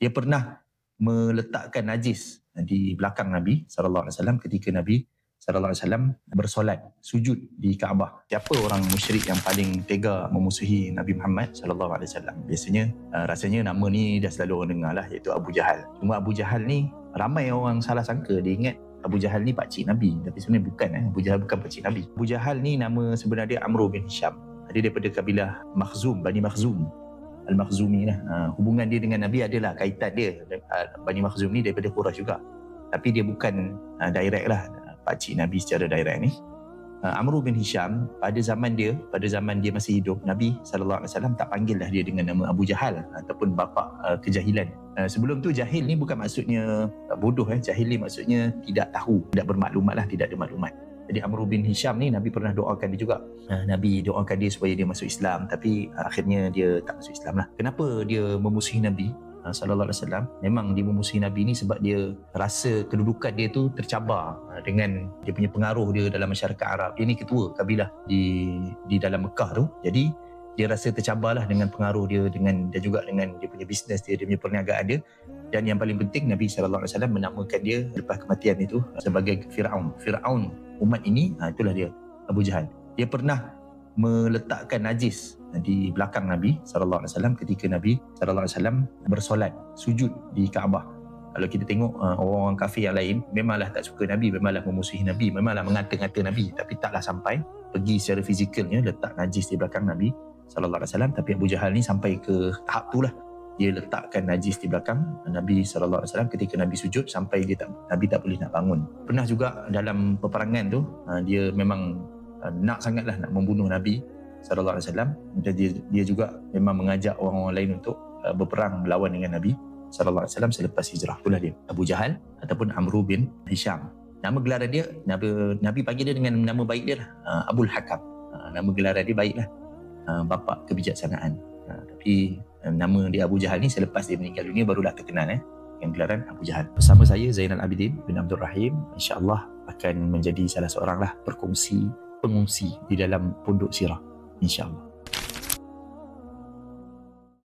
Dia pernah meletakkan najis di belakang Nabi SAW ketika Nabi SAW bersolat, sujud di Kaabah. Siapa orang musyrik yang paling tega memusuhi Nabi Muhammad SAW? Biasanya rasanya nama ni dah selalu orang dengar lah, iaitu Abu Jahal. Cuma Abu Jahal ni ramai orang salah sangka, dia ingat Abu Jahal ni pakcik Nabi, tapi sebenarnya bukan. Abu Jahal bukan pakcik Nabi. Abu Jahal ni nama sebenar dia Amr bin Hisham. Dia daripada kabilah Makhzum, Bani Makhzum, Al-Makhzumi lah. Hubungan dia dengan Nabi adalah kaitan dia. Bani Makhzum ni daripada Quraisy juga, tapi dia bukan direct lah pakcik Nabi secara direct ni. Amr bin Hisham, pada zaman dia masih hidup, Nabi SAW tak panggil lah dia dengan nama Abu Jahal ataupun bapa kejahilan. Sebelum tu jahil ni bukan maksudnya bodoh. Jahil ni maksudnya tidak tahu, tidak bermaklumat lah, tidak ada maklumat. Jadi Amr bin Hisham ni Nabi pernah doakan dia juga. Nabi doakan dia supaya dia masuk Islam, tapi akhirnya dia tak masuk Islam lah. Kenapa dia memusuhi Nabi SAW? Memang dia memusuhi Nabi ni sebab dia rasa kedudukan dia tu tercabar dengan dia punya pengaruh dia dalam masyarakat Arab. Dia ni ketua kabilah di dalam Mekah tu. Jadi dia rasa tercabarlah dengan pengaruh dia, dan juga dengan dia punya bisnes dia punya perniagaan dia. Dan yang paling penting, Nabi SAW menamakan dia lepas kematian itu sebagai Fir'aun umat ini. Itulah dia, Abu Jahal. Dia pernah meletakkan najis di belakang Nabi SAW ketika Nabi SAW bersolat, sujud di Kaabah. Kalau kita tengok orang-orang kafir yang lain, memanglah tak suka Nabi, memanglah memusuhi Nabi, memanglah mengata-ngata Nabi, tapi taklah sampai pergi secara fizikalnya letak najis di belakang Nabi SAW. Tapi Abu Jahal ni sampai ke tahap tu lah. Dia letakkan najis di belakang Nabi SAW ketika Nabi sujud sampai Nabi tak boleh nak bangun. Pernah juga dalam peperangan tu, dia memang nak sangatlah nak membunuh Nabi SAW. Dia juga memang mengajak orang-orang lain untuk berperang melawan dengan Nabi SAW selepas hijrah. Itulah dia, Abu Jahal ataupun Amr bin Hisham. Nama gelaran dia, Nabi panggil dia dengan nama baik dia lah, Abul Hakam. Nama gelaran dia baik lah, bapa kebijaksanaan. Tapi nama dia Abu Jahal ni selepas dia meninggal dunia barulah terkenal dengan gelaran Abu Jahal. Bersama saya Zainal Abidin bin Abdul Rahim, insya-Allah akan menjadi salah seorang lah pengungsi di dalam Pondok Sirah, insya-Allah.